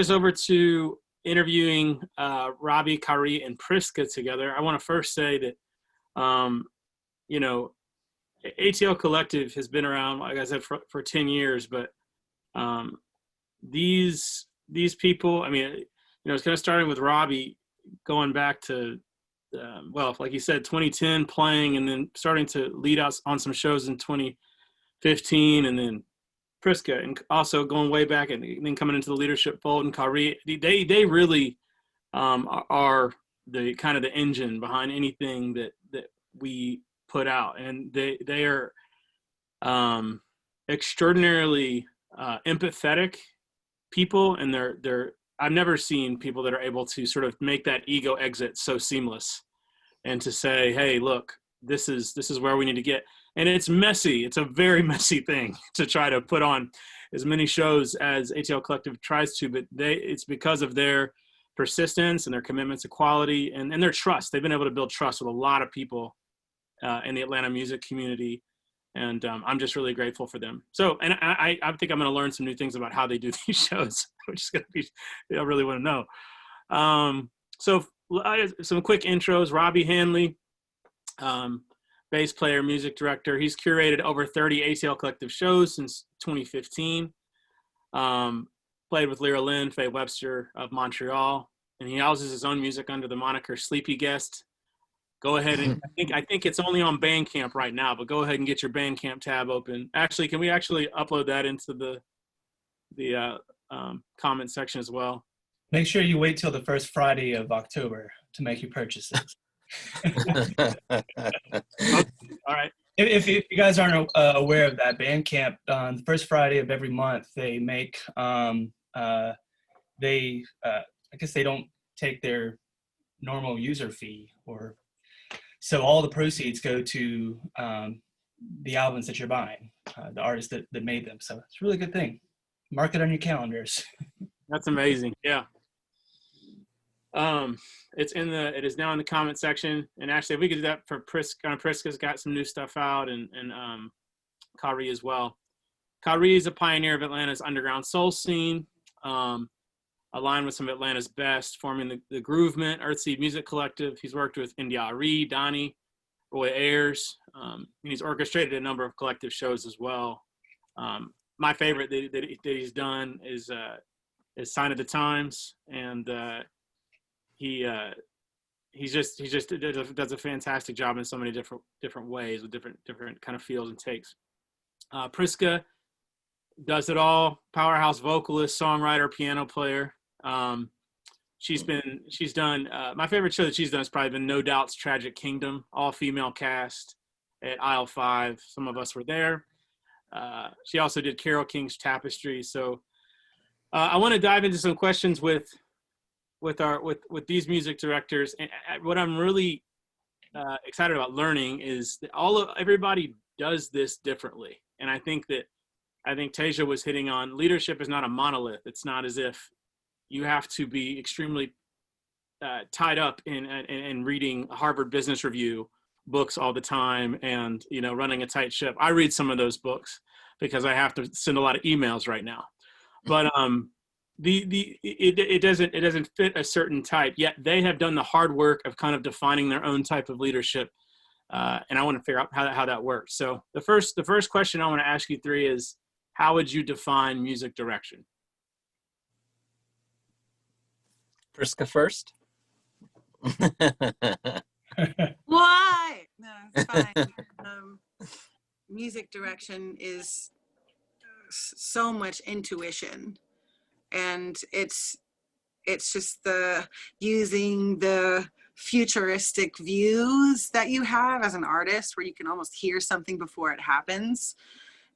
us over to interviewing Robby, Khari, and PRISCA together. I want to first say that, you know, ATL Collective has been around, like I said, for 10 years, but these people, I mean, you know, it's kind of starting with Robby, going back to, well, like you said, 2010 playing, and then starting to lead us on some shows in 2015, and then PRISCA, and also going way back, and then coming into the leadership fold, and Khari, they really are the kind of the engine behind anything that we put out, and they are extraordinarily empathetic people, and they're I've never seen people that are able to sort of make that ego exit so seamless, and to say, hey, look, this is where we need to get. And it's messy. It's a very messy thing to try to put on as many shows as ATL Collective tries to, but it's because of their persistence and their commitment to quality and their trust. They've been able to build trust with a lot of people in the Atlanta music community. And I'm just really grateful for them. So, and I think I'm going to learn some new things about how they do these shows, which is going to be, I really want to know. So some quick intros. Robby Handley, bass player, music director. He's curated over 30 ATL Collective shows since 2015. Played with Lyra Lynn, Faye Webster of Montreal, and he houses his own music under the moniker Sleepy Guest. Go ahead and I think it's only on Bandcamp right now, but go ahead and get your Bandcamp tab open. Actually, can we actually upload that into the comment section as well? Make sure you wait till the first Friday of October to make your purchases. Okay. All right. If you guys aren't aware of that, Bandcamp, on the first Friday of every month, they make, I guess they don't take their normal user fee, so all the proceeds go to the albums that you're buying, the artists that made them. So it's a really good thing. Mark it on your calendars. That's amazing. Yeah. It is now in the comment section. And actually, if we could do that for PRISCA, PRISCA's got some new stuff out, and Khari as well. Khari is a pioneer of Atlanta's underground soul scene, aligned with some of Atlanta's best, forming the Groovement, Earthseed Music Collective. He's worked with India Ari, Donnie, Roy Ayers, and he's orchestrated a number of collective shows as well. My favorite that he's done is Sign of the Times, and he just does a fantastic job in so many different ways with different kind of feels and takes. PRISCA does it all. Powerhouse vocalist, songwriter, piano player. She's done my favorite show that she's done has probably been No Doubt's Tragic Kingdom, all female cast at Aisle 5. Some of us were there. She also did Carole King's Tapestry. So I want to dive into some questions with these music directors. And what I'm really excited about learning is that everybody does this differently. And I think Tasia was hitting on, leadership is not a monolith. It's not as if you have to be extremely tied up in reading Harvard Business Review books all the time and, you know, running a tight ship. I read some of those books because I have to send a lot of emails right now. But it doesn't fit a certain type, yet they have done the hard work of kind of defining their own type of leadership. And I want to figure out how that works. So the first question I want to ask you three is, how would you define music direction? PRISCA first. Why? No, it's fine. Music direction is so much intuition, and it's just using the futuristic views that you have as an artist, where you can almost hear something before it happens,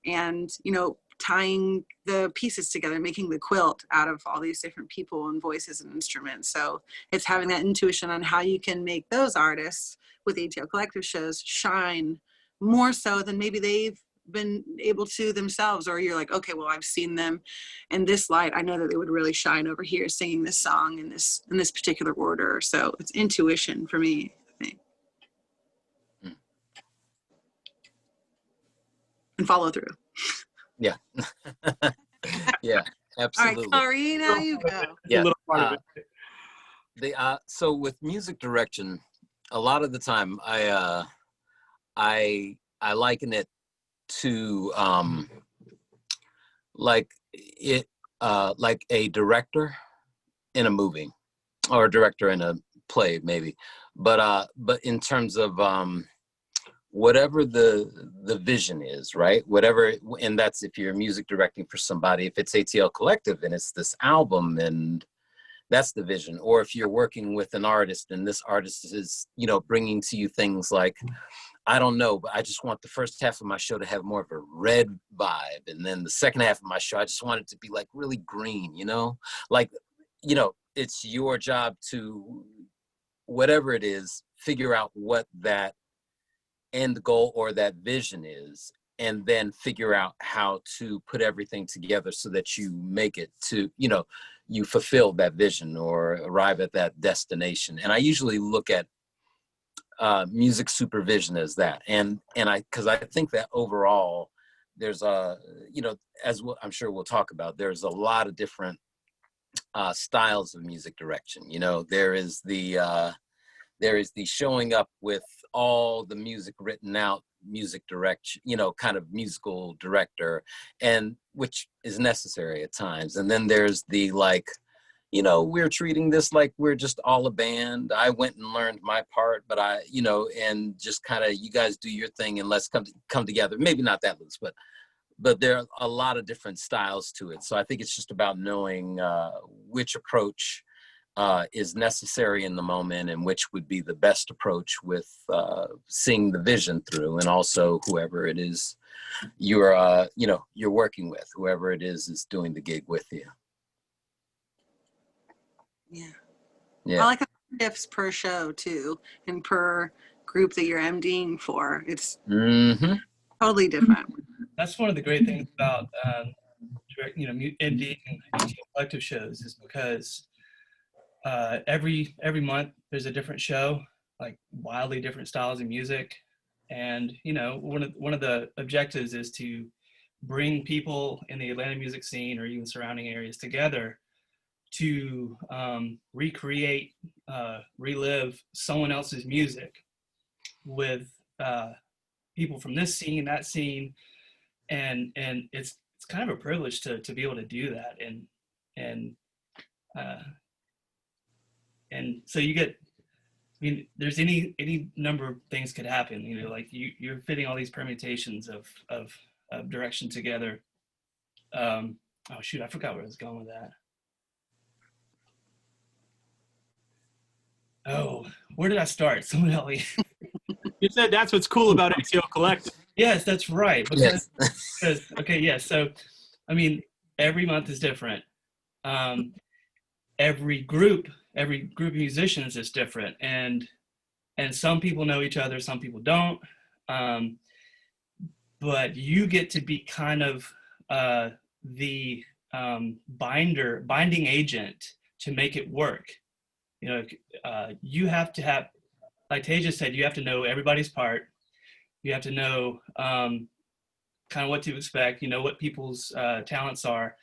and, you know, tying the pieces together, making the quilt out of all these different people and voices and instruments. So it's having that intuition on how you can make those artists with ATL Collective shows shine more so than maybe they've been able to themselves, or you're like, okay, well, I've seen them in this light, I know that they would really shine over here singing this song in this particular order. So it's intuition for me, I think. And follow through. Yeah. Yeah. All right, Absolutely. Khari, now you go. A Yeah. little part of it. So with music direction, a lot of the time I liken it to like like a director in a movie or a director in a play maybe, but in terms of whatever the vision is, right? Whatever, and that's if you're music directing for somebody, if it's ATL Collective and it's this album, and that's the vision. Or if you're working with an artist and this artist is, you know, bringing to you things like, I don't know, but I just want the first half of my show to have more of a red vibe. And then the second half of my show, I just want it to be like really green, you know, like, you know, it's your job to, whatever it is, figure out what that end goal or that vision is, and then figure out how to put everything together so that you make it to, you know, you fulfill that vision or arrive at that destination. And I usually look at music supervision as that. And because I think that overall there's a, you know, I'm sure we'll talk about, there's a lot of different styles of music direction. You know, there is the showing up with all the music written out, music direction, you know, kind of musical director, and which is necessary at times. And then there's the, like, you know, we're treating this like we're just all a band. I went and learned my part, but you know, and just kind of, you guys do your thing and let's come together. Maybe not that loose, but there are a lot of different styles to it. So I think it's just about knowing which approach is necessary in the moment and which would be the best approach with seeing the vision through, and also whoever it is you're you know, you're working with, whoever it is doing the gig with you. Yeah. I like shifts per show too, and per group that you're MDing for. It's totally different. That's one of the great things about you know, MDing and collective shows, is because every month there's a different show, like wildly different styles of music. And, you know, one of the objectives is to bring people in the Atlanta music scene or even surrounding areas together to recreate, relive someone else's music with people from this scene, that scene, and it's kind of a privilege to be able to do that. And so you get, I mean, there's any number of things could happen, you know, like you're fitting all these permutations of direction together. Oh shoot, I forgot where I was going with that. Oh, where did I start? Someone help me. You said that's what's cool about SEOCollect. Yes, that's right. Because okay, yeah. So, I mean, every month is different. Every group of musicians is different, and some people know each other, some people don't. But you get to be kind of the binding agent to make it work. You know, you have to have, like Tasia said, you have to know everybody's part. You have to know kind of what to expect, you know, what people's talents are,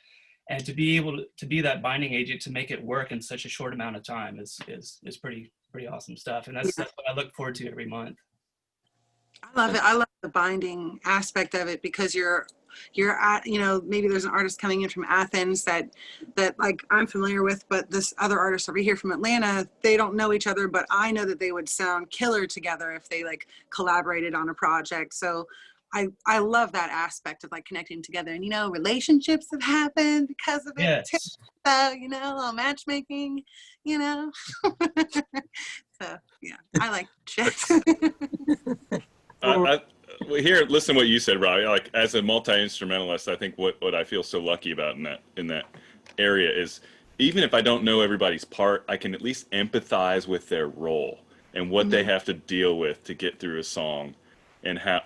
and to be able to be that binding agent to make it work in such a short amount of time is pretty awesome stuff. And that's what I look forward to every month. I love it. I love the binding aspect of it, because you're at, you know, maybe there's an artist coming in from Athens that like I'm familiar with, but this other artist over here from Atlanta, they don't know each other, but I know that they would sound killer together if they like collaborated on a project. So I love that aspect of like connecting together, and, you know, relationships have happened because of it. Yes. So, you know, a little matchmaking, you know. So yeah, I like shit. Well, here, listen to what you said, Robbie. Like, as a multi-instrumentalist, I think what I feel so lucky about in that area is, even if I don't know everybody's part, I can at least empathize with their role and what they have to deal with to get through a song, and how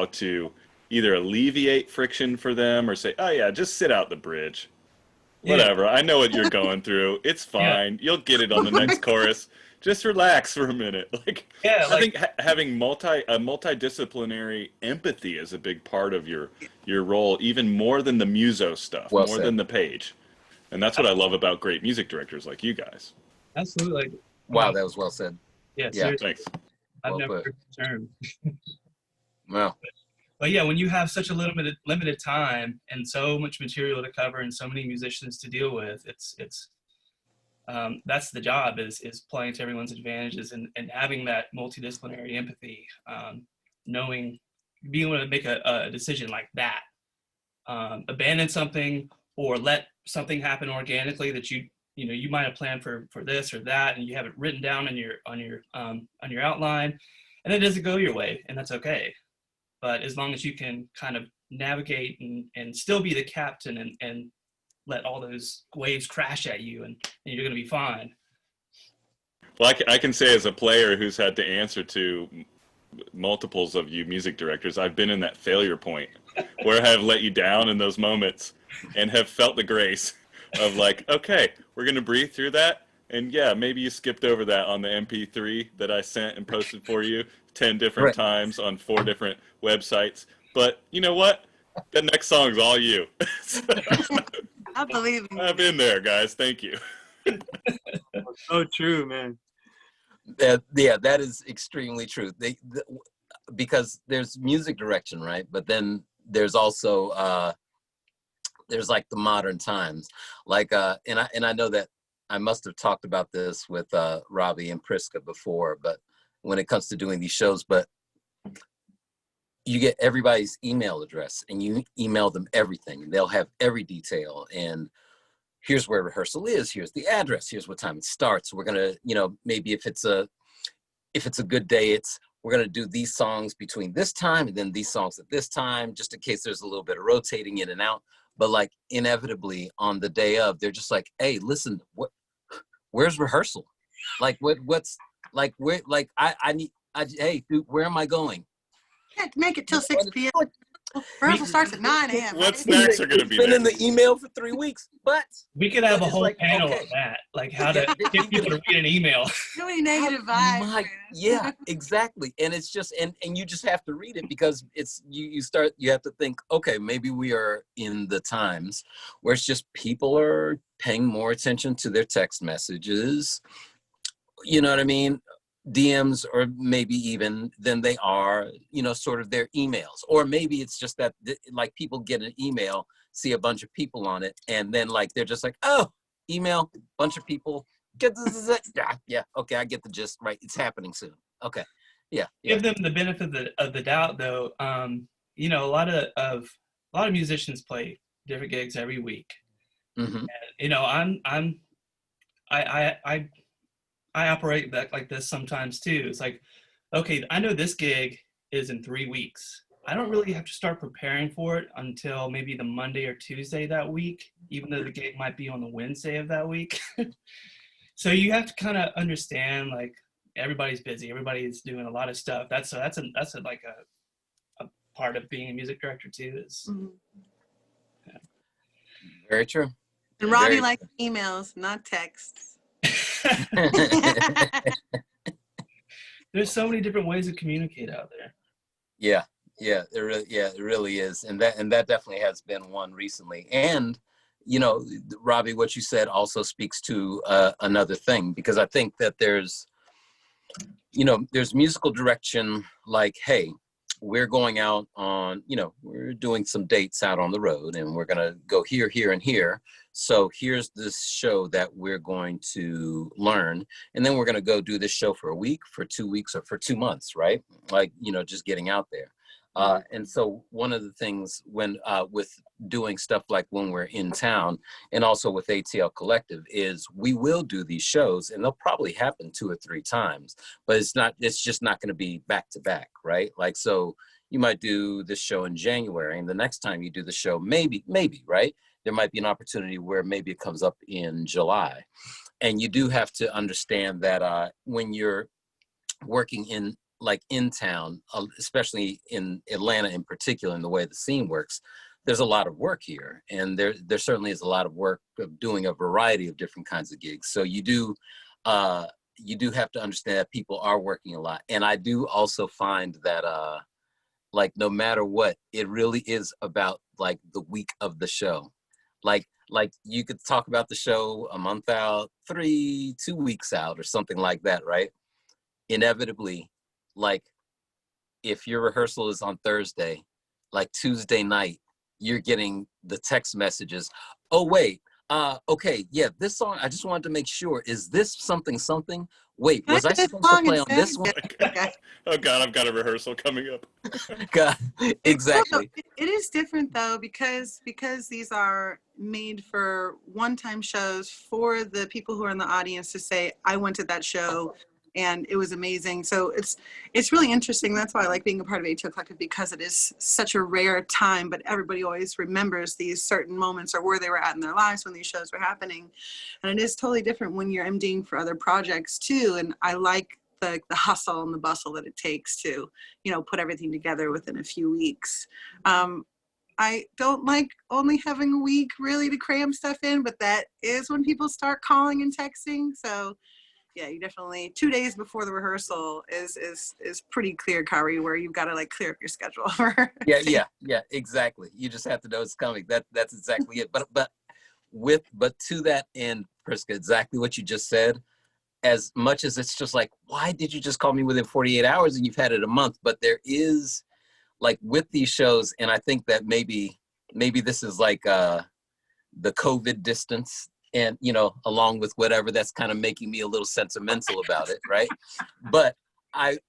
to either alleviate friction for them or say, oh yeah, just sit out the bridge. Whatever. I know what you're going through. It's fine. You'll get it on the next chorus. just relax for a minute. Like, Yeah, I think having multidisciplinary empathy is a big part of your role, even more than the muso stuff, Well more said. than the page. And that's what I love about great music directors like you guys. absolutely. Like, Wow, that was well said. yeah, Yeah. seriously, Thanks. I've Well never put. heard the term. Well, But yeah, when you have such a limited time and so much material to cover and so many musicians to deal with, it's that's the job, is playing to everyone's advantages and having that multidisciplinary empathy, knowing, being able to make a decision like that, abandon something or let something happen organically that you might have planned for this or that, and you have it written down on your outline, and it doesn't go your way, and that's okay. But as long as you can kind of navigate and still be the captain and let all those waves crash at you, and you're going to be fine. Well, I can say as a player who's had to answer to multiples of you music directors, I've been in that failure point where I have let you down in those moments and have felt the grace of like, okay, we're going to breathe through that. And yeah, maybe you skipped over that on the MP3 that I sent and posted for you 10 different times on 4 different websites. But you know what? The next song's all you. So, I believe in I've been there, guys. Thank you. Oh, true, man. yeah, that is extremely true. Because there's music direction, right? But then there's also there's like the modern times, like and I know that I must have talked about this with Robby and PRISCA before, but when it comes to doing these shows, but you get everybody's email address and you email them everything, and they'll have every detail, and here's where rehearsal is, here's the address, here's what time it starts. We're gonna, maybe if it's a good day, we're gonna do these songs between this time and then these songs at this time, just in case there's a little bit of rotating in and out. But like inevitably on the day of, they're just like, hey, listen, where's rehearsal? Like what's like where, like hey dude, where am I going? Can't make it till 6 p.m. Rehearsal starts at 9 a.m. What snacks are going to be Been there? in the email for 3 weeks, but We could have a it's whole like, panel okay. on that, like how to get people to read an email. Too many negative vibes. man. Yeah, exactly. And it's just, and you just have to read it, because it's, you have to think, okay, maybe we are in the times where it's just people are paying more attention to their text messages, you know what I mean? DMs, or maybe even than they are, sort of their emails. Or maybe it's just that like people get an email, see a bunch of people on it, and then like they're just like, oh, email, bunch of people, yeah, okay, I get the gist, right? It's happening soon. Okay, yeah. Give them the benefit of the doubt, though. A lot of musicians play different gigs every week. Mm-hmm. And, I operate like this sometimes too. It's like, okay, I know this gig is in 3 weeks. I don't really have to start preparing for it until maybe the Monday or Tuesday that week, even though the gig might be on the Wednesday of that week. So you have to kind of understand, like, everybody's busy. Everybody's doing a lot of stuff. That's a part of being a music director too. Is Very true. And Robby Very likes emails, not texts. There's so many different ways to communicate out there. Yeah, it really is, and that definitely has been one recently. And Robby, what you said also speaks to another thing, because I think that there's musical direction, like, hey, we're going out on, we're doing some dates out on the road, and we're gonna go here, here, and here. So here's this show that we're going to learn, and then we're gonna go do this show for a week, for 2 weeks, or for 2 months, right? Like, just getting out there. And so one of the things when with doing stuff like when we're in town, and also with ATL Collective, is we will do these shows, and they'll probably happen 2 or 3 times, but it's just not going to be back to back, right? Like, so you might do this show in January, and the next time you do the show, maybe, right? There might be an opportunity where maybe it comes up in July. And you do have to understand that when you're working in town, especially in Atlanta in particular, in the way the scene works, there's a lot of work here. And there certainly is a lot of work of doing a variety of different kinds of gigs. So you do, you do have to understand that people are working a lot. And I do also find that like no matter what, it really is about like the week of the show. Like you could talk about the show a month out, 2 weeks out or something like that, right? Inevitably, like if your rehearsal is on Thursday, like Tuesday night, you're getting the text messages. Oh, wait, okay, yeah, this song, I just wanted to make sure, is this something? Wait, Can was I do this supposed to song play on instead? this one? Okay. Oh God, I've got a rehearsal coming up. God, It's cool, though. exactly. It is different though, because these are made for one-time shows for the people who are in the audience to say, I went to that show and it was amazing. So it's really interesting. That's why I like being a part of SEOCollect, because it is such a rare time, but everybody always remembers these certain moments or where they were at in their lives when these shows were happening. And it is totally different when you're MDing for other projects too. And I like the hustle and the bustle that it takes to, you know, put everything together within a few weeks. I don't like only having a week really to cram stuff in, but that is when people start calling and texting. So yeah, you definitely 2 days before the rehearsal is pretty clear, Khari, where you've got to like clear up your schedule. Yeah, exactly. You just have to know it's coming. That's exactly it. But to that end, Priska, exactly what you just said. As much as it's just like, why did you just call me within 48 hours and you've had it a month? But there is like with these shows, and I think that maybe this is like the COVID distance, and you know, along with whatever that's kind of making me a little sentimental about it, right? But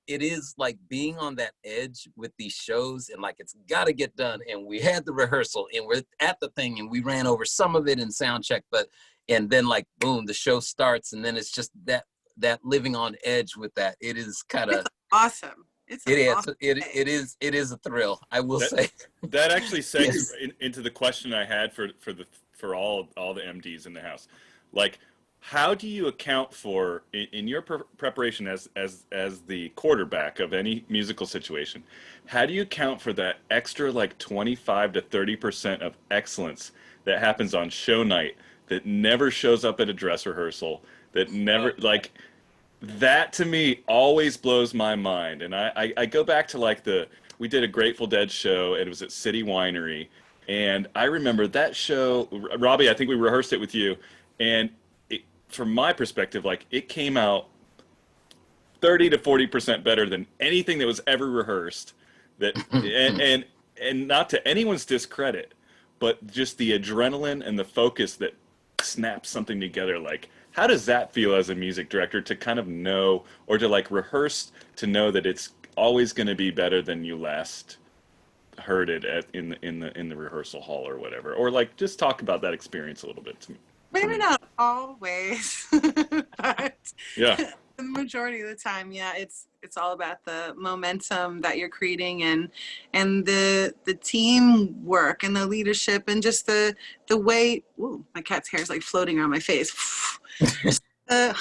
it is like being on that edge with these shows, and like it's got to get done. And we had the rehearsal, and we're at the thing, and we ran over some of it in sound check, and then like boom, the show starts, and then it's just that living on edge with that. It is kind of awesome. It is a thrill, I will say. That actually segues Yes. into the question I had for all the MDs in the house. Like, how do you account for in your preparation as the quarterback of any musical situation? How do you account for that extra like 25 to 30% of excellence that happens on show night that never shows up at a dress rehearsal? That never like. That to me always blows my mind. And I go back to like we did a Grateful Dead show, and it was at City Winery. And I remember that show, Robby, I think we rehearsed it with you. And from my perspective, like it came out 30 to 40% better than anything that was ever rehearsed. That and not to anyone's discredit, but just the adrenaline and the focus that snaps something together. Like, how does that feel as a music director to kind of know, or to like rehearse to know that it's always going to be better than you last heard it in the rehearsal hall or whatever? Or like just talk about that experience a little bit to me. Maybe not always, but Yeah, the majority of the time, yeah, it's all about the momentum that you're creating and the teamwork and the leadership and just the way. Ooh, my cat's hair is like floating around my face. The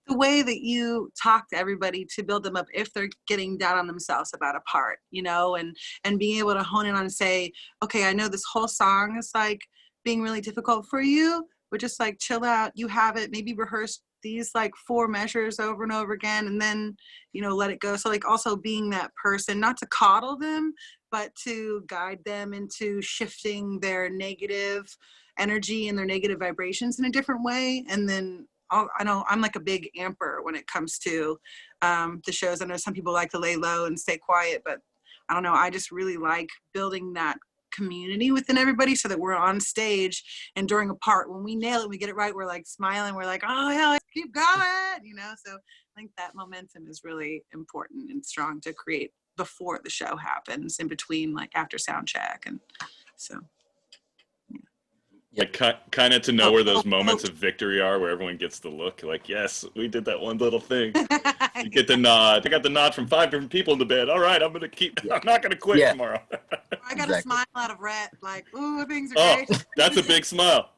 way that you talk to everybody to build them up if they're getting down on themselves about a part, you know, and being able to hone in on and say, okay, I know this whole song is like being really difficult for you, but just like chill out. You have it. Maybe rehearse these like 4 measures over and over again, and then, you know, let it go. So like also being that person, not to coddle them, but to guide them into shifting their negative energy and their negative vibrations in a different way. And then I know I'm like a big amper when it comes to the shows. I know some people like to lay low and stay quiet, but I don't know. I just really like building that community within everybody so that we're on stage and during a part, when we nail it, we get it right, we're like smiling, we're like, oh yeah, let's keep going, you know. So I think that momentum is really important and strong to create before the show happens, in between, like after sound check. And so like kind of to know where those moments of victory are, where everyone gets the look like, yes, we did that one little thing. You get the nod. I got the nod from 5 different people in the bed. All right, I'm gonna keep. I'm not gonna quit tomorrow. I got a smile out of Rhett, like, ooh, things are great. That's a big smile.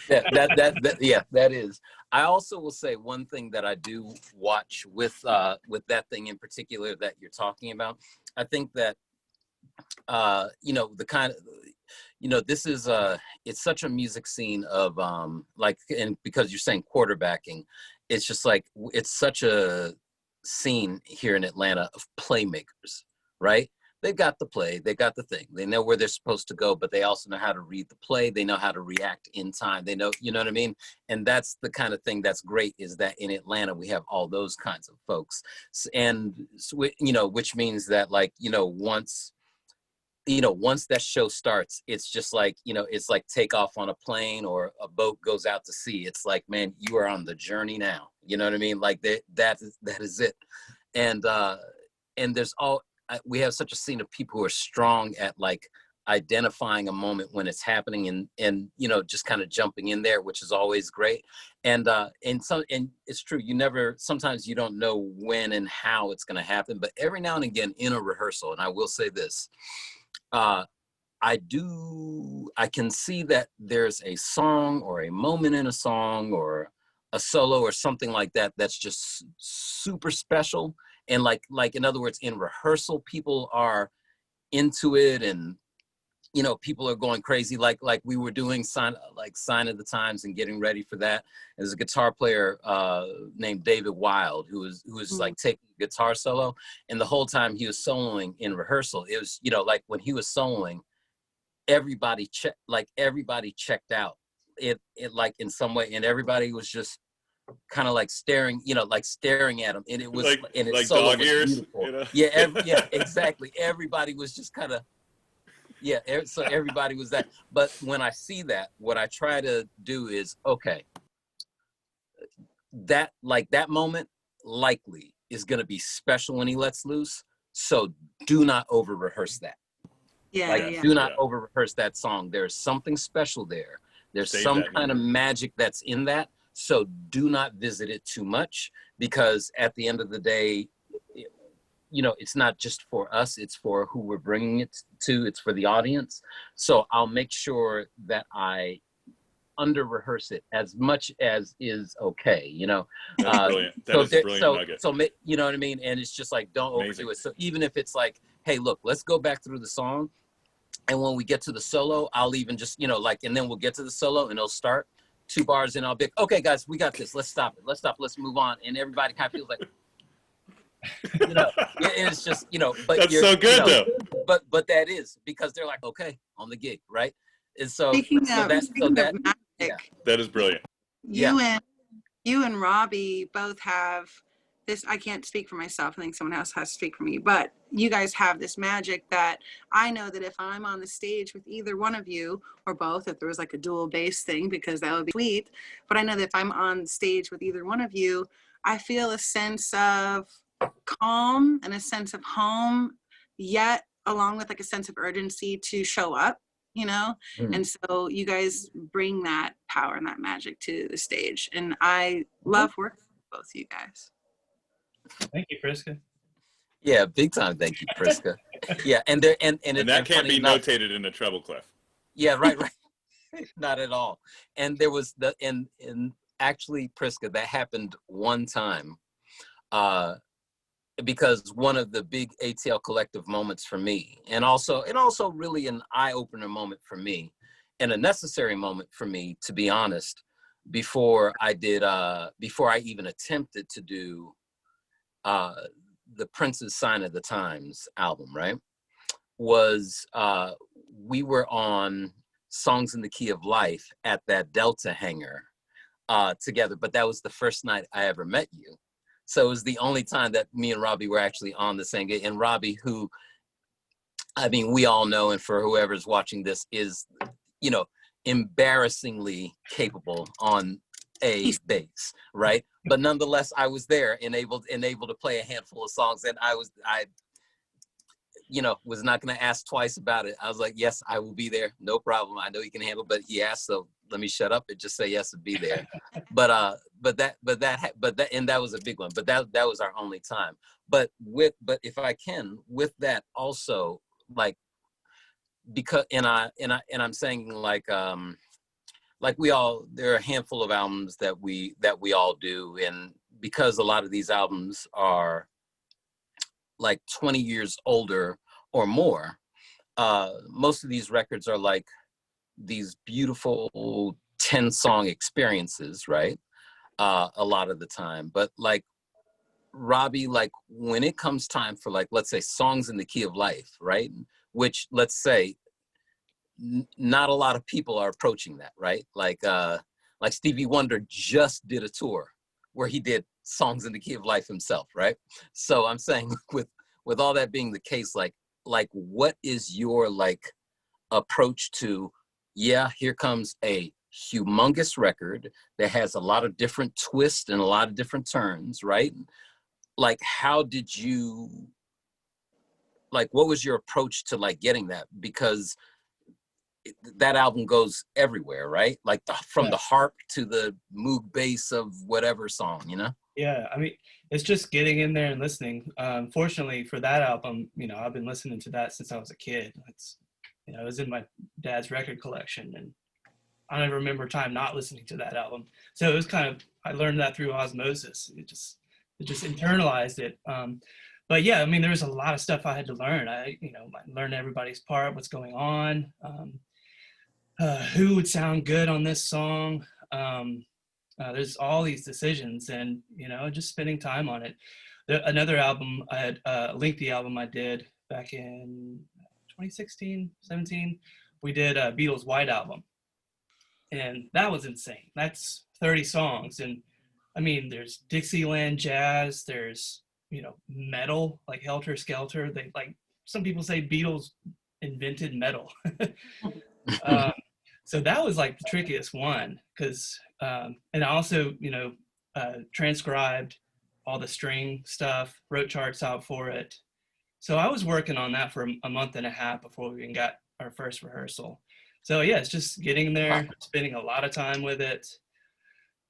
That is. I also will say one thing that I do watch with that thing in particular that you're talking about. I think that you know, the kind of, you know, this is it's such a music scene of like, and because you're saying quarterbacking, it's just like, it's such a scene here in Atlanta of playmakers, right? They've got the play, they got the thing, they know where they're supposed to go, but they also know how to read the play, they know how to react in time, they know, you know what I mean? And that's the kind of thing that's great, is that in Atlanta we have all those kinds of folks. And you know, which means that, like, you know, once that show starts, it's just like, you know, it's like take off on a plane or a boat goes out to sea. It's like, man, you are on the journey now. You know what I mean? Like that is it. And there's we have such a scene of people who are strong at like identifying a moment when it's happening and you know, just kind of jumping in there, which is always great. And it's true, sometimes you don't know when and how it's going to happen, but every now and again in a rehearsal, and I will say this, I can see that there's a song or a moment in a song or a solo or something like that that's just super special. And like in other words, in rehearsal, people are into it, and you know, people are going crazy. Like we were doing Sign of the Times and getting ready for that. There's a guitar player named David Wild who was like taking a guitar solo, and the whole time he was soloing in rehearsal, it was, you know, like when he was soloing, everybody checked out it like in some way, and everybody was just kind of like staring, you know, like staring at him, and it was and its solo was beautiful. You know? Yeah, exactly. Everybody was just kind of, yeah, so everybody was that. But when I see that, what I try to do is, okay, that moment likely is going to be special when he lets loose, so do not over rehearse that. Do not over rehearse that song. There's something special there. There's some kind of magic that's in that. So do not visit it too much, because at the end of the day, you know, it's not just for us, it's for who we're bringing it to, it's for the audience. So I'll make sure that I under rehearse it as much as is okay, you know. That's brilliant. That is a brilliant nugget. So, you know what I mean? And it's just like, don't overdo it. So even if it's like, hey, look, let's go back through the song, and when we get to the solo, I'll even just, you know, like, and then we'll get to the solo and it'll start 2 bars and I'll be like, okay, guys, we got this. Let's stop it. Let's move on. And everybody kind of feels like, you know, it's just, you know, but that's so good, you know, though. But that is because they're like, okay, on the gig, right? And so, Speaking of magic, yeah. That is brilliant. You and Robby both have this. I can't speak for myself. I think someone else has to speak for me. But you guys have this magic that I know that if I'm on the stage with either one of you or both, if there was like a dual bass thing, because that would be sweet. But I know that if I'm on stage with either one of you, I feel a sense of calm and a sense of home, yet along with like a sense of urgency to show up, you know. And so you guys bring that power and that magic to the stage, and I love working with both of you guys. Thank you, PRISCA. Yeah, big time. Thank you, PRISCA. Yeah, and that can't be notated in a treble clef. Yeah, right. Not at all. And there was and actually, PRISCA, that happened one time, because one of the big ATL collective moments for me, and also really an eye-opener moment for me, and a necessary moment for me, to be honest, before I even attempted to do the Prince's Sign of the Times album, right, was we were on Songs in the Key of Life at that Delta hangar together, but that was the first night I ever met you. So it was the only time that me and Robby were actually on the same gig. And Robby, who, I mean, we all know, and for whoever's watching this, is, you know, embarrassingly capable on a bass, right? But nonetheless, I was there and able to play a handful of songs, and I you know, was not going to ask twice about it. I was like, yes, I will be there, no problem. I know he can handle, but he asked, so let me shut up and just say yes and be there. But that was a big one. But that was our only time. But if I can, with that also, like, because and I'm saying like we all, there are a handful of albums that we all do, and because a lot of these albums are like 20 years older or more, most of these records are like these beautiful 10-song experiences, right? a lot of the time. But like, Robby, like when it comes time for, like, let's say songs in the key of life, right? Which, let's say, not a lot of people are approaching that, right? Like Stevie Wonder just did a tour where he did songs in the key of life himself, right? So I'm saying with all that being the case, like what is your like approach to, yeah, here comes a humongous record that has a lot of different twists and a lot of different turns, right? Like, how did you, like, what was your approach to like getting that? Because that album goes everywhere, right? Like from the harp to the moog bass of whatever song, you know? Yeah, I mean, it's just getting in there and listening. Fortunately for that album, you know, I've been listening to that since I was a kid. It's, you know, it was in my dad's record collection, and I don't remember a time not listening to that album. So it was kind of, I learned that through osmosis. It just internalized it. But yeah, I mean, there was a lot of stuff I had to learn. I learned everybody's part, what's going on, who would sound good on this song. There's all these decisions, and, you know, just spending time on it. Another album, I had a lengthy album I did back in 2016, 17. We did a Beatles White album, and that was insane. That's 30 songs, and I mean, there's Dixieland jazz, there's, you know, metal, like Helter Skelter. They, like, some people say Beatles invented metal. So that was like the trickiest one, because, and I also, you know, transcribed all the string stuff, wrote charts out for it. So I was working on that for a month and a half before we even got our first rehearsal. So yeah, it's just getting there, spending a lot of time with it,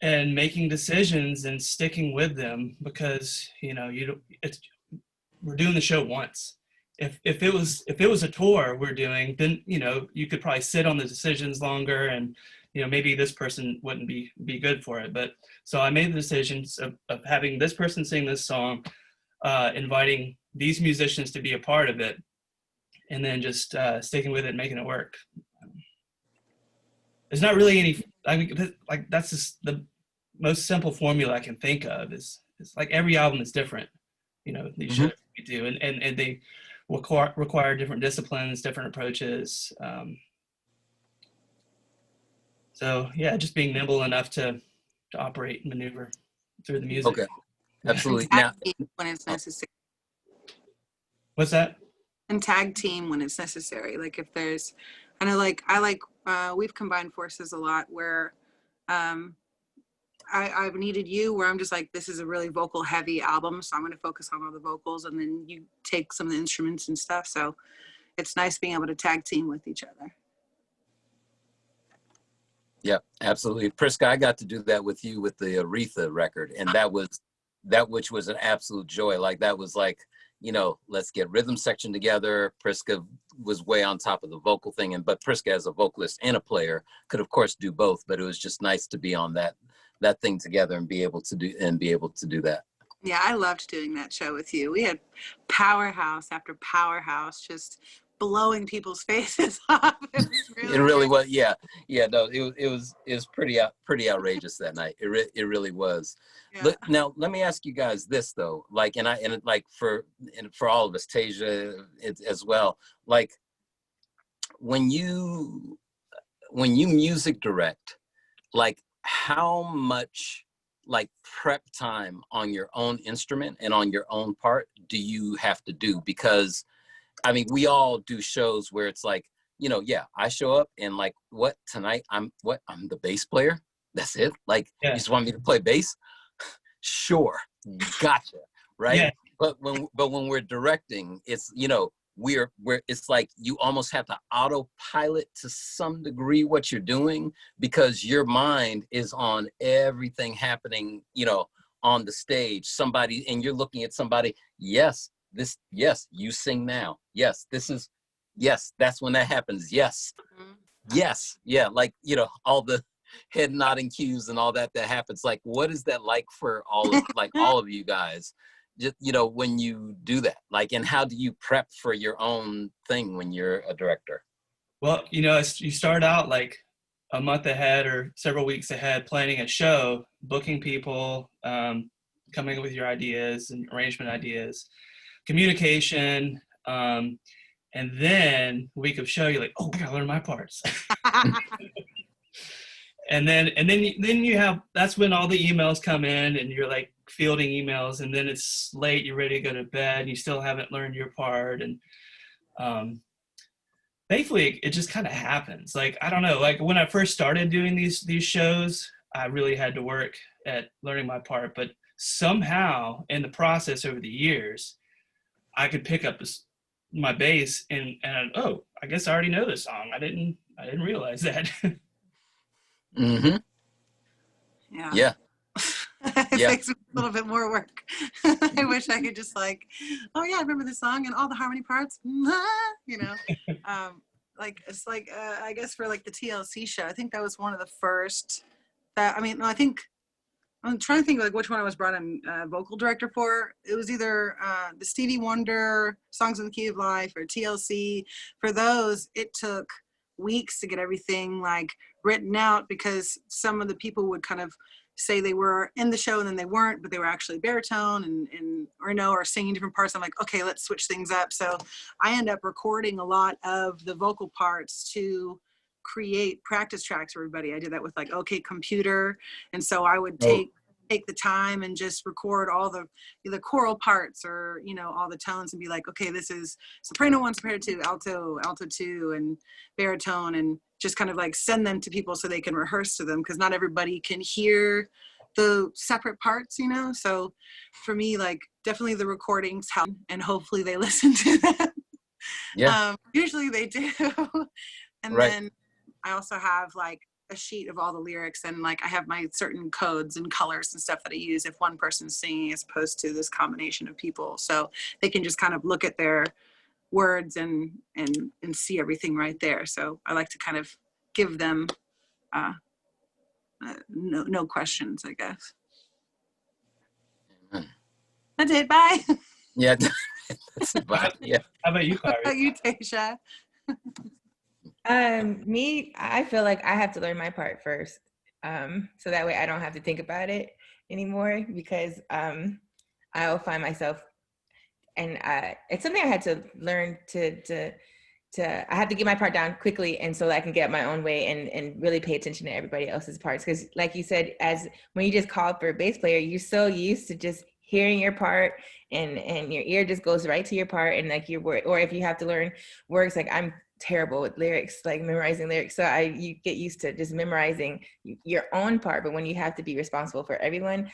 and making decisions and sticking with them, because, you know, we're doing the show once. If it was a tour we're doing, then, you know, you could probably sit on the decisions longer, and, you know, maybe this person wouldn't be good for it. But so I made the decisions of having this person sing this song, inviting these musicians to be a part of it, and then just sticking with it and making it work. There's not really any, I mean, like, that's just the most simple formula I can think of, is like every album is different, you know, these shows we do, and they require different disciplines, different approaches. So yeah, just being nimble enough to operate and maneuver through the music. Okay, absolutely. And Now, tag team when it's necessary. What's that? And tag team when it's necessary. Like if there's, I know, like we've combined forces a lot where I've needed you, where I'm just like, this is a really vocal heavy album, so I'm going to focus on all the vocals, and then you take some of the instruments and stuff. So it's nice being able to tag team with each other. yeah, absolutely. PRISCA, I got to do that with you with the Aretha record, and which was an absolute joy. Like, that was like, you know, let's get rhythm section together. PRISCA was way on top of the vocal thing, but PRISCA as a vocalist and a player could of course do both, but it was just nice to be on that thing together and be able to do that. Yeah, I loved doing that show with you. We had Powerhouse after Powerhouse, just blowing people's faces off. It really was. Yeah. No, it was pretty outrageous that night. It really was. Yeah. Now let me ask you guys this though, like, and like for all of us, Tasia as well, like when you music direct, like how much like prep time on your own instrument and on your own part do you have to do? Because I mean, we all do shows where it's like, you know, yeah, I show up and like, what, tonight I'm the bass player. That's it. Like, yeah. You just want me to play bass? Sure. Gotcha. Right. Yeah. But when we're directing, it's, you know, we're it's like you almost have to autopilot to some degree what you're doing, because your mind is on everything happening, you know, on the stage. Somebody, and you're looking at somebody. Yes, you sing now. Yes, that's when that happens. Yes. Yes. Yeah. Like, you know, all the head nodding cues and all that happens. Like, what is that like for all of you guys? Just, you know, when you do that, like, and how do you prep for your own thing when you're a director? Well, you know, you start out like a month ahead or several weeks ahead, planning a show, booking people, coming up with your ideas and arrangement ideas, communication, and then week of show, you're like, oh, I gotta learn my parts. And then you have, that's when all the emails come in and you're like fielding emails, and then it's late, you're ready to go to bed and you still haven't learned your part. And thankfully it just kind of happens. Like, I don't know, like when I first started doing these shows, I really had to work at learning my part, but somehow in the process over the years, I could pick up my bass and oh, I guess I already know this song. I didn't realize that. Mm-hmm. Yeah. It Yeah. takes me a little bit more work. I wish I could just like, oh yeah, I remember this song and all the harmony parts, you know. Like it's like I guess for like the TLC show, I think that was one of the first that, I mean, I think I'm trying to think like which one I was brought in vocal director for. It was either the Stevie Wonder Songs in the Key of Life or TLC. For those, it took weeks to get everything like written out, because some of the people would kind of say they were in the show and then they weren't, but they were actually baritone or singing different parts. I'm like, okay, let's switch things up. So I end up recording a lot of the vocal parts to create practice tracks for everybody. I did that with like OK Computer. And so I would take the time and just record all the choral parts, or, you know, all the tones, and be like, okay, this is soprano 1, soprano 2, alto 2, and baritone, and just kind of like send them to people so they can rehearse to them, because not everybody can hear the separate parts, you know? So for me, like, definitely the recordings help, and hopefully they listen to them. Yeah. Usually they do. And Right. then I also have like a sheet of all the lyrics, and like I have my certain codes and colors and stuff that I use if one person's singing as opposed to this combination of people, so they can just kind of look at their words and see everything right there. So I like to kind of give them no questions, I guess. That's it. Bye. Yeah. That's about, yeah. How about you, How Khari? about you, Tasha? Me, I feel like I have to learn my part first. So that way I don't have to think about it anymore, because I'll find myself, and it's something I had to learn to I have to get my part down quickly, and so that I can get my own way and really pay attention to everybody else's parts. Because like you said, when you just call for a bass player, you're so used to just hearing your part, and your ear just goes right to your part, and like your word, or if you have to learn words, like I'm terrible with lyrics, like memorizing lyrics. So you get used to just memorizing your own part. But when you have to be responsible for everyone,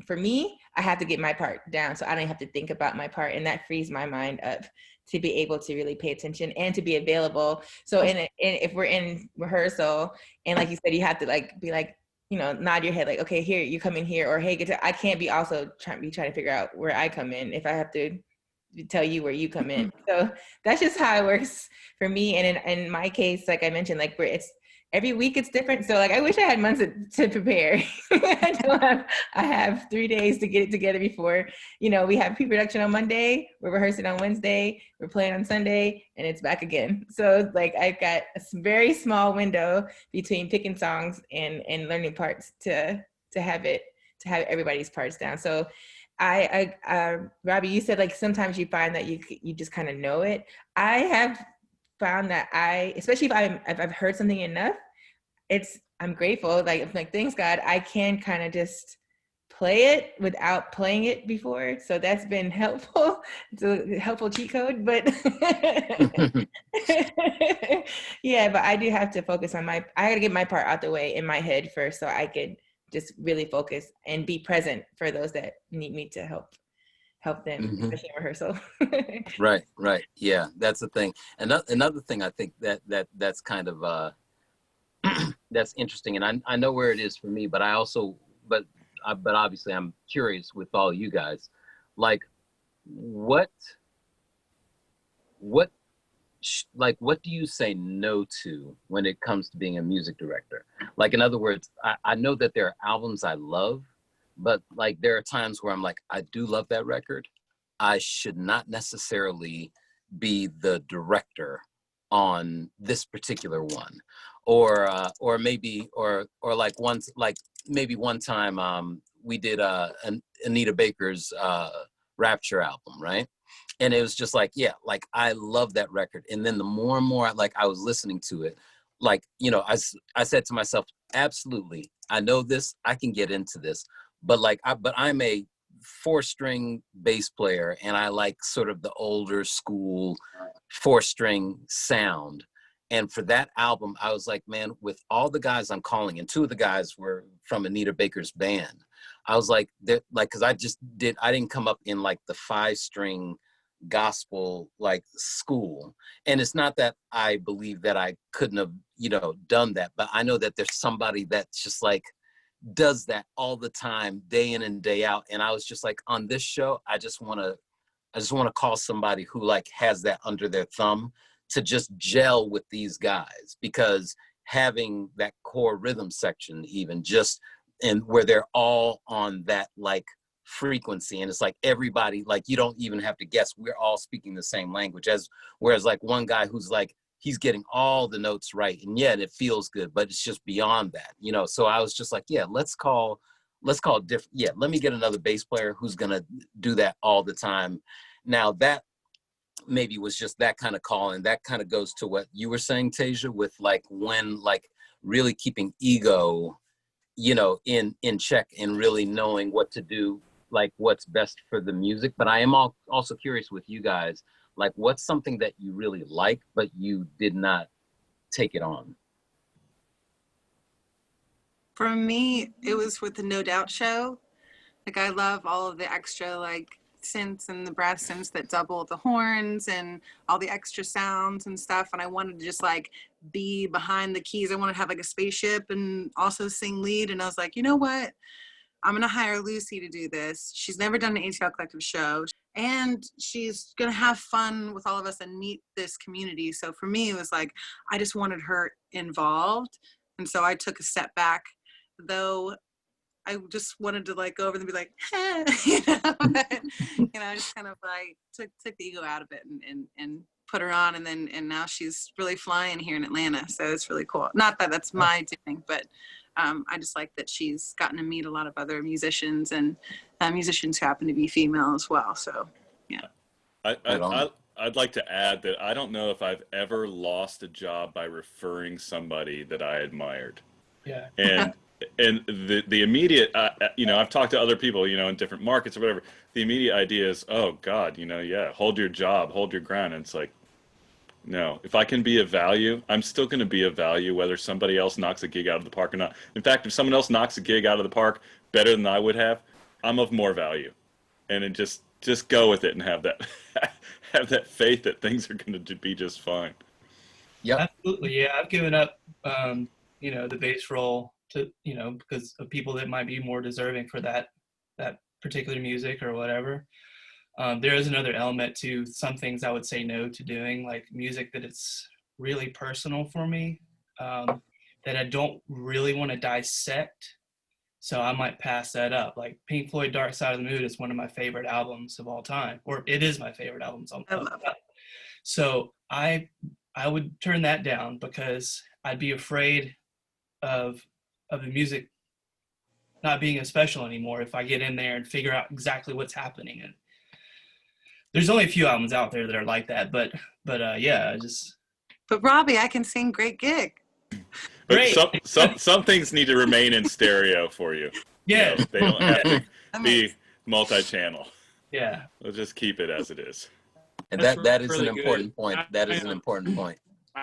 for me, I have to get my part down so I don't have to think about my part. And that frees my mind up to be able to really pay attention and to be available. So if we're in rehearsal, and like you said, you have to like be like, you know, nod your head like, okay, here, you come in here, or hey, I can't be also trying to figure out where I come in if I have to tell you where you come in. So that's just how it works for me. And in my case, like I mentioned, like every week it's different. So like I wish I had months to prepare. I have 3 days to get it together before, you know, we have pre-production on Monday, we're rehearsing on Wednesday, we're playing on Sunday, and it's back again. So like I've got a very small window between picking songs and learning parts to have everybody's parts down. So Robby, you said like sometimes you find that you just kind of know it. I have found that especially if I've heard something enough, I'm grateful. Like thanks God, I can kind of just play it without playing it before. So that's been helpful. It's a helpful cheat code, but yeah, but I do have to focus on I gotta get my part out the way in my head first, so I could just really focus and be present for those that need me to help them, especially in rehearsal. Right. Yeah, that's the thing. Another thing I think that's kind of that's interesting, and I know where it is for me, but I also but obviously I'm curious with all you guys, like what do you say no to when it comes to being a music director? Like, in other words, I know that there are albums I love, but like there are times where I'm like, I do love that record. I should not necessarily be the director on this particular one. or maybe like maybe one time we did Anita Baker's Rapture album, right? And it was just like, yeah, like I love that record. And then the more and more like I was listening to it, like, you know, I said to myself, absolutely, I know this, I can get into this, but like, I'm a 4-string bass player, and I like sort of the older school 4-string sound. And for that album, I was like, man, with all the guys I'm calling, and 2 of the guys were from Anita Baker's band, I was like, because I didn't come up in like the 5-string gospel like school. And it's not that I believe that I couldn't have, you know, done that, but I know that there's somebody that's just like does that all the time, day in and day out. And I was just like, on this show, I just want to call somebody who like has that under their thumb to just gel with these guys, because having that core rhythm section, even just, and where they're all on that like frequency, and it's like everybody, like you don't even have to guess, we're all speaking the same language, whereas like one guy who's like, he's getting all the notes right, and yet it feels good, but it's just beyond that, you know. So I was just like, yeah, let's call different. Yeah, let me get another bass player who's gonna do that all the time. Now that maybe was just that kind of call, and that kind of goes to what you were saying, Tasia, with like when like really keeping ego, you know, in check, and really knowing what to do, like what's best for the music. But I am also curious with you guys, like what's something that you really like, but you did not take it on? For me, it was with the No Doubt show. Like I love all of the extra like synths and the brass synths that double the horns and all the extra sounds and stuff. And I wanted to just like be behind the keys. I wanted to have like a spaceship and also sing lead. And I was like, you know what? I'm going to hire Lucy to do this. She's never done an ATL Collective show, and she's going to have fun with all of us and meet this community. So for me, it was like, I just wanted her involved. And so I took a step back, though I just wanted to like go over and be like, eh, you know, but, you know, I just kind of like took the ego out of it and put her on. And now she's really flying here in Atlanta. So it's really cool. Not that that's my doing, but I just like that she's gotten to meet a lot of other musicians, and musicians who happen to be female as well. So, yeah. I'd like to add that I don't know if I've ever lost a job by referring somebody that I admired. Yeah. And the immediate, you know, I've talked to other people, you know, in different markets or whatever. The immediate idea is, oh God, you know, yeah, hold your job, hold your ground. And it's like, no, if I can be of value, I'm still going to be of value, whether somebody else knocks a gig out of the park or not. In fact, if someone else knocks a gig out of the park better than I would have, I'm of more value. And it just go with it and have that faith that things are going to be just fine. Yeah, absolutely. Yeah, I've given up, you know, the bass role to, you know, because of people that might be more deserving for that particular music or whatever. There is another element to some things I would say no to doing, like music that it's really personal for me, that I don't really want to dissect. So I might pass that up. Like Pink Floyd Dark Side of the Moon is one of my favorite albums of all time, or it is my favorite albums of all time. So I would turn that down because I'd be afraid of the music not being as special anymore if I get in there and figure out exactly what's happening. And there's only a few albums out there that are like that, but yeah, just. But Robby, I can sing great gig. But Great. some things need to remain in stereo for you. Yeah. You know, they don't have to be multi-channel. Yeah. We'll just keep it as it is. And That's that is really an important good. point. That is an important point.